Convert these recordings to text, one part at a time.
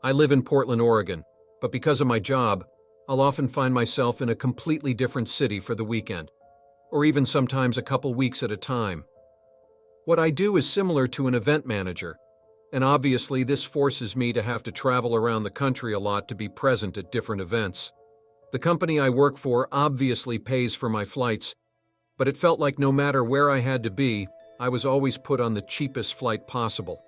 I live in Portland, Oregon, but because of my job, I'll often find myself in a completely different city for the weekend, or even sometimes a couple weeks at a time. What I do is similar to an event manager, and obviously this forces me to have to travel around the country a lot to be present at different events. The company I work for obviously pays for my flights, but it felt like no matter where I had to be, I was always put on the cheapest flight possible.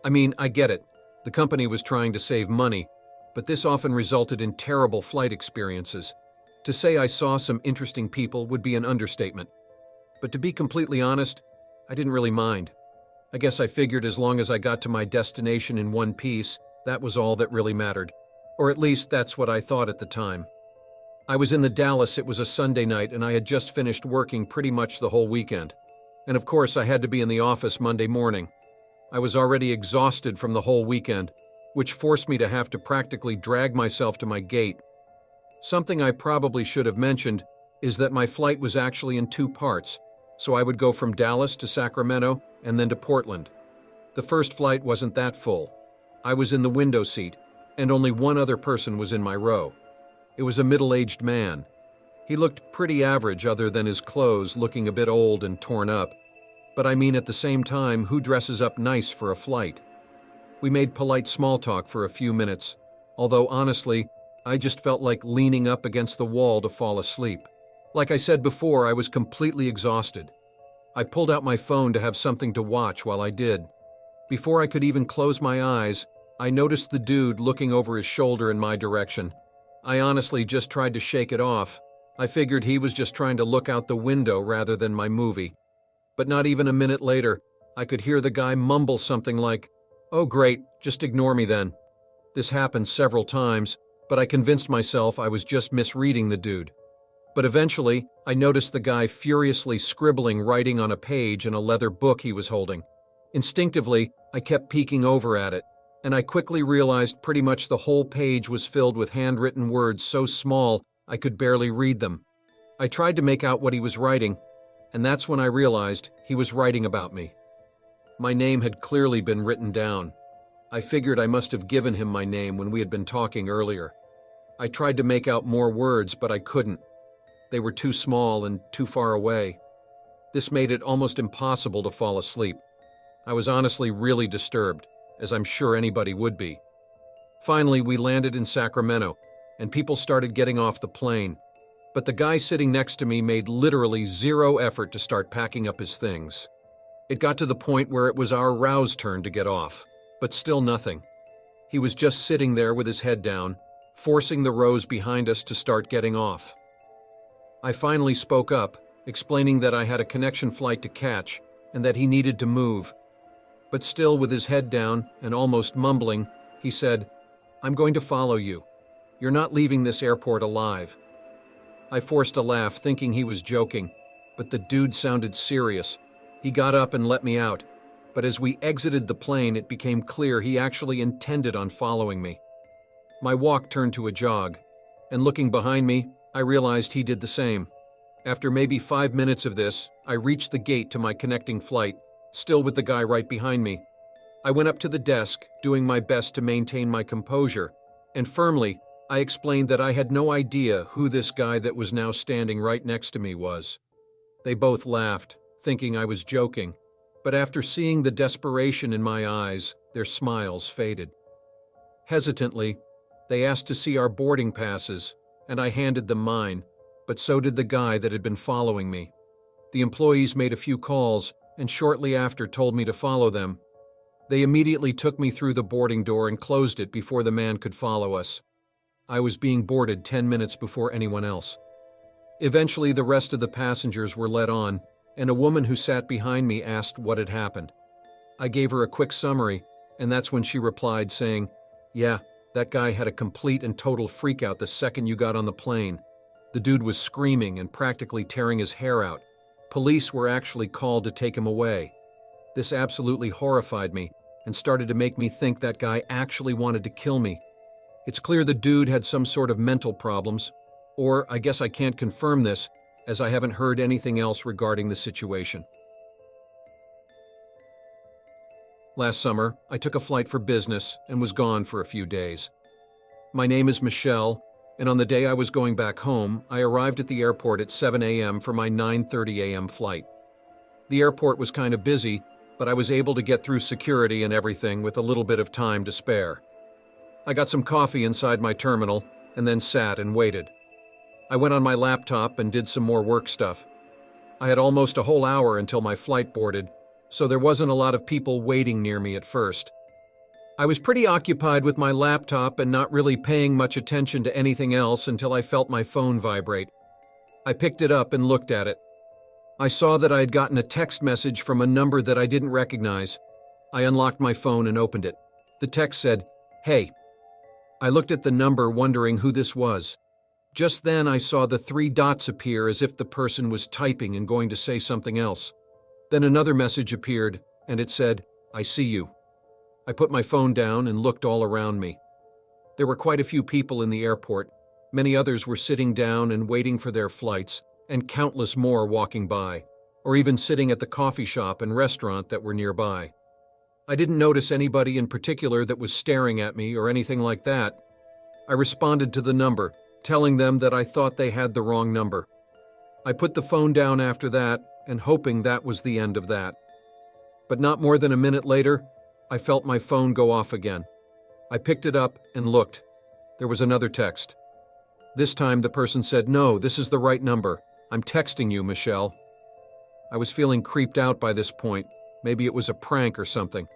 I mean, I get it. The company was trying to save money, but this often resulted in terrible flight experiences. To say I saw some interesting people would be an understatement. But to be completely honest, I didn't really mind. I guess I figured as long as I got to my destination in one piece, that was all that really mattered. Or at least that's what I thought at the time. I was in the Dallas, it was a Sunday night, and I had just finished working pretty much the whole weekend. And of course, I had to be in the office Monday morning. I was already exhausted from the whole weekend, which forced me to have to practically drag myself to my gate. Something I probably should have mentioned is that my flight was actually in two parts, so I would go from Dallas to Sacramento and then to Portland. The first flight wasn't that full. I was in the window seat, and only one other person was in my row. It was a middle-aged man. He looked pretty average other than his clothes looking a bit old and torn up. But I mean, at the same time, who dresses up nice for a flight? We made polite small talk for a few minutes, although honestly, I just felt like leaning up against the wall to fall asleep. Like I said before, I was completely exhausted. I pulled out my phone to have something to watch while I did. Before I could even close my eyes, I noticed the dude looking over his shoulder in my direction. I honestly just tried to shake it off. I figured he was just trying to look out the window rather than my movie. But not even a minute later, I could hear the guy mumble something like, "Oh great, just ignore me then." This happened several times, but I convinced myself I was just misreading the dude. But eventually, I noticed the guy furiously scribbling writing on a page in a leather book he was holding. Instinctively, I kept peeking over at it, and I quickly realized pretty much the whole page was filled with handwritten words so small I could barely read them. I tried to make out what he was writing, and that's when I realized he was writing about me. My name had clearly been written down. I figured I must have given him my name when we had been talking earlier. I tried to make out more words, but I couldn't. They were too small and too far away. This made it almost impossible to fall asleep. I was honestly really disturbed, as I'm sure anybody would be. Finally, we landed in Sacramento, and people started getting off the plane. But the guy sitting next to me made literally zero effort to start packing up his things. It got to the point where it was our row's turn to get off, but still nothing. He was just sitting there with his head down, forcing the rows behind us to start getting off. I finally spoke up, explaining that I had a connection flight to catch and that he needed to move. But still with his head down and almost mumbling, he said, "I'm going to follow you. You're not leaving this airport alive." I forced a laugh, thinking he was joking, but the dude sounded serious. He got up and let me out, but as we exited the plane, it became clear he actually intended on following me. My walk turned to a jog, and looking behind me, I realized he did the same. After maybe 5 minutes of this, I reached the gate to my connecting flight, still with the guy right behind me. I went up to the desk, doing my best to maintain my composure, and firmly, I explained that I had no idea who this guy that was now standing right next to me was. They both laughed, thinking I was joking, but after seeing the desperation in my eyes, their smiles faded. Hesitantly, they asked to see our boarding passes, and I handed them mine, but so did the guy that had been following me. The employees made a few calls, and shortly after told me to follow them. They immediately took me through the boarding door and closed it before the man could follow us. I was being boarded 10 minutes before anyone else. Eventually, the rest of the passengers were let on, and a woman who sat behind me asked what had happened. I gave her a quick summary, and that's when she replied saying, "Yeah, that guy had a complete and total freakout the second you got on the plane. The dude was screaming and practically tearing his hair out. Police were actually called to take him away. This absolutely horrified me and started to make me think that guy actually wanted to kill me. It's clear the dude had some sort of mental problems, or I guess I can't confirm this, as I haven't heard anything else regarding the situation." Last summer, I took a flight for business and was gone for a few days. My name is Michelle, and on the day I was going back home, I arrived at the airport at 7 a.m. for my 9:30 a.m. flight. The airport was kind of busy, but I was able to get through security and everything with a little bit of time to spare. I got some coffee inside my terminal and then sat and waited. I went on my laptop and did some more work stuff. I had almost a whole hour until my flight boarded, so there wasn't a lot of people waiting near me at first. I was pretty occupied with my laptop and not really paying much attention to anything else until I felt my phone vibrate. I picked it up and looked at it. I saw that I had gotten a text message from a number that I didn't recognize. I unlocked my phone and opened it. The text said, "Hey." I looked at the number, wondering who this was. Just then, I saw the 3 dots appear as if the person was typing and going to say something else. Then another message appeared, and it said, "I see you." I put my phone down and looked all around me. There were quite a few people in the airport. Many others were sitting down and waiting for their flights, and countless more walking by, or even sitting at the coffee shop and restaurant that were nearby. I didn't notice anybody in particular that was staring at me or anything like that. I responded to the number, telling them that I thought they had the wrong number. I put the phone down after that and hoping that was the end of that. But not more than a minute later, I felt my phone go off again. I picked it up and looked. There was another text. This time the person said, "No, this is the right number. I'm texting you, Michelle." I was feeling creeped out by this point. Maybe it was a prank or something.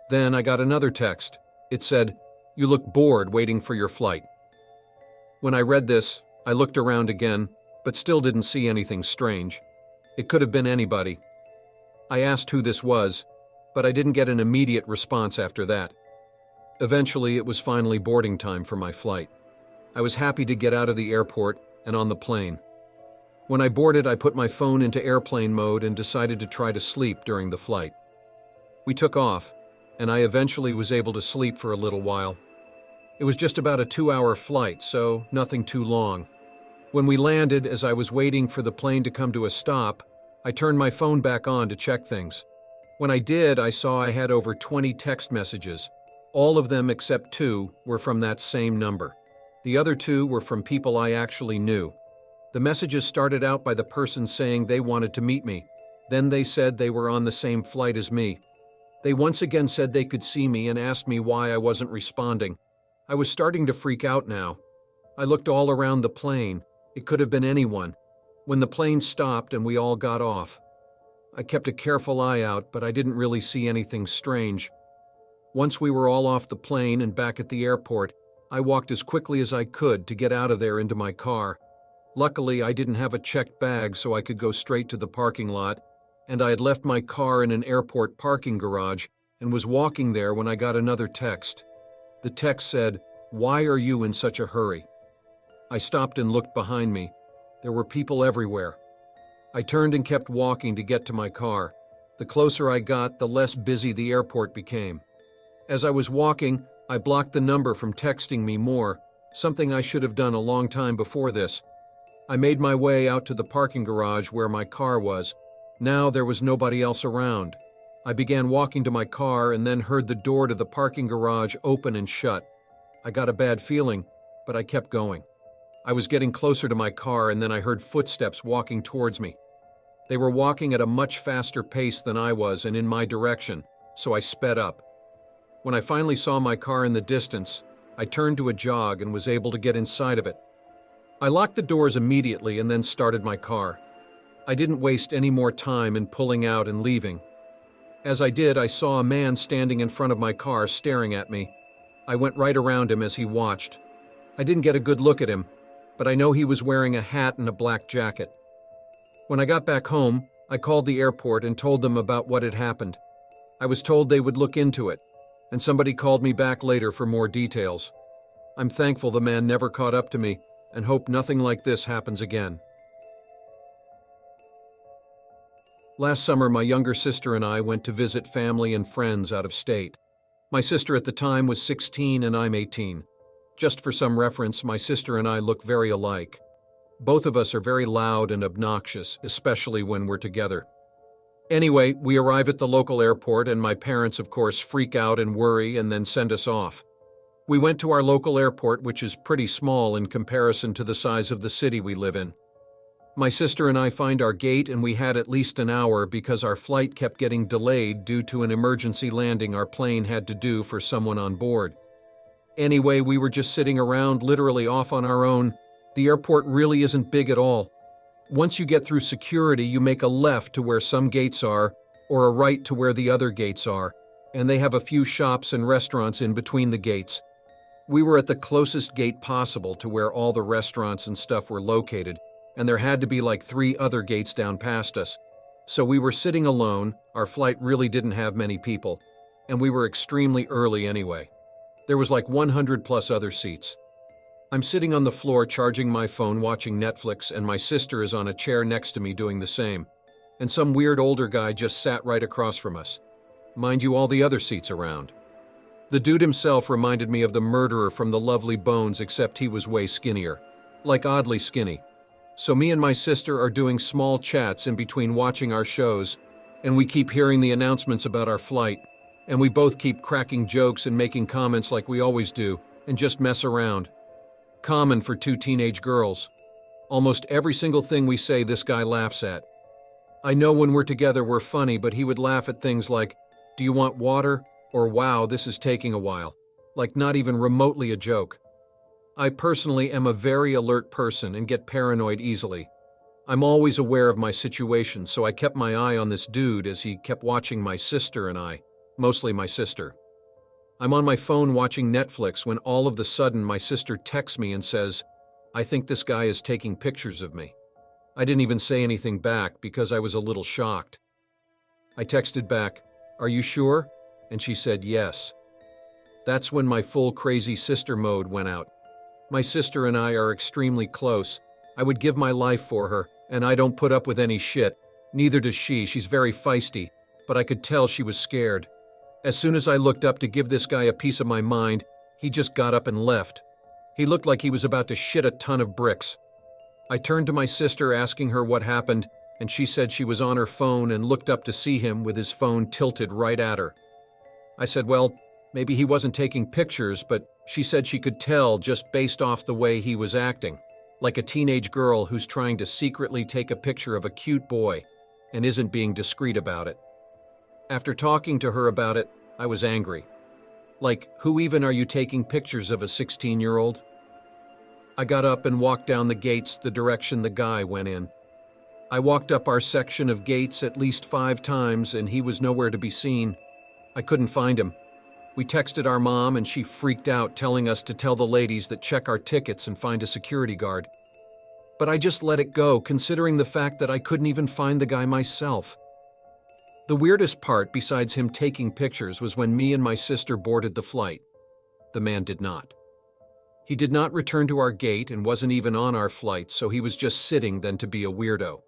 Then I got another text. It said, "You look bored waiting for your flight." When I read this, I looked around again, but still didn't see anything strange. It could have been anybody. I asked who this was, but I didn't get an immediate response after that. Eventually, it was finally boarding time for my flight. I was happy to get out of the airport and on the plane. When I boarded, I put my phone into airplane mode and decided to try to sleep during the flight. We took off, and I eventually was able to sleep for a little while. It was just about a 2-hour flight, so nothing too long. When we landed, as I was waiting for the plane to come to a stop, I turned my phone back on to check things. When I did, I saw I had over 20 text messages. All of them except 2 were from that same number. The other 2 were from people I actually knew. The messages started out by the person saying they wanted to meet me. Then they said they were on the same flight as me. They once again said they could see me and asked me why I wasn't responding. I was starting to freak out now. I looked all around the plane. It could have been anyone. When the plane stopped and we all got off, I kept a careful eye out, but I didn't really see anything strange. Once we were all off the plane and back at the airport, I walked as quickly as I could to get out of there into my car. Luckily, I didn't have a checked bag, so I could go straight to the parking lot, and I had left my car in an airport parking garage and was walking there when I got another text. The text said, "Why are you in such a hurry?" I stopped and looked behind me. There were people everywhere. I turned and kept walking to get to my car. The closer I got, the less busy the airport became. As I was walking, I blocked the number from texting me more, something I should have done a long time before this. I made my way out to the parking garage where my car was. Now there was nobody else around. I began walking to my car and then heard the door to the parking garage open and shut. I got a bad feeling, but I kept going. I was getting closer to my car and then I heard footsteps walking towards me. They were walking at a much faster pace than I was and in my direction, so I sped up. When I finally saw my car in the distance, I turned to a jog and was able to get inside of it. I locked the doors immediately and then started my car. I didn't waste any more time in pulling out and leaving. As I did, I saw a man standing in front of my car staring at me. I went right around him as he watched. I didn't get a good look at him, but I know he was wearing a hat and a black jacket. When I got back home, I called the airport and told them about what had happened. I was told they would look into it, and somebody called me back later for more details. I'm thankful the man never caught up to me and hope nothing like this happens again. Last summer, my younger sister and I went to visit family and friends out of state. My sister at the time was 16 and I'm 18. Just for some reference, my sister and I look very alike. Both of us are very loud and obnoxious, especially when we're together. Anyway, we arrive at the local airport and my parents, of course, freak out and worry and then send us off. We went to our local airport, which is pretty small in comparison to the size of the city we live in. My sister and I find our gate and we had at least an hour because our flight kept getting delayed due to an emergency landing our plane had to do for someone on board. Anyway, we were just sitting around, literally off on our own. The airport really isn't big at all. Once you get through security, you make a left to where some gates are, or a right to where the other gates are, and they have a few shops and restaurants in between the gates. We were at the closest gate possible to where all the restaurants and stuff were located, and there had to be like 3 other gates down past us. So we were sitting alone, our flight really didn't have many people, and we were extremely early anyway. There was like 100 plus other seats. I'm sitting on the floor charging my phone watching Netflix, and my sister is on a chair next to me doing the same. And some weird older guy just sat right across from us. Mind you, all the other seats around. The dude himself reminded me of the murderer from The Lovely Bones, except he was way skinnier. Like oddly skinny. So me and my sister are doing small chats in between watching our shows, and we keep hearing the announcements about our flight, and we both keep cracking jokes and making comments like we always do, and just mess around. Common for 2 teenage girls. Almost every single thing we say this guy laughs at. I know when we're together we're funny, but he would laugh at things like, "Do you want water?" or "Wow, this is taking a while." Like not even remotely a joke. I personally am a very alert person and get paranoid easily. I'm always aware of my situation, so I kept my eye on this dude as he kept watching my sister and I, mostly my sister. I'm on my phone watching Netflix when all of a sudden my sister texts me and says, "I think this guy is taking pictures of me." I didn't even say anything back because I was a little shocked. I texted back, "Are you sure?" And she said yes. That's when my full crazy sister mode went out. My sister and I are extremely close. I would give my life for her, and I don't put up with any shit. Neither does she. She's very feisty, but I could tell she was scared. As soon as I looked up to give this guy a piece of my mind, he just got up and left. He looked like he was about to shit a ton of bricks. I turned to my sister asking her what happened, and she said she was on her phone and looked up to see him with his phone tilted right at her. I said, well, maybe he wasn't taking pictures, but she said she could tell just based off the way he was acting, like a teenage girl who's trying to secretly take a picture of a cute boy and isn't being discreet about it. After talking to her about it, I was angry. Like, who even are you taking pictures of a 16-year-old? I got up and walked down the gates the direction the guy went in. I walked up our section of gates at least 5 times and he was nowhere to be seen. I couldn't find him. We texted our mom and she freaked out, telling us to tell the ladies that check our tickets and find a security guard. But I just let it go, considering the fact that I couldn't even find the guy myself. The weirdest part, besides him taking pictures, was when me and my sister boarded the flight. The man did not. He did not return to our gate and wasn't even on our flight, so he was just sitting then to be a weirdo.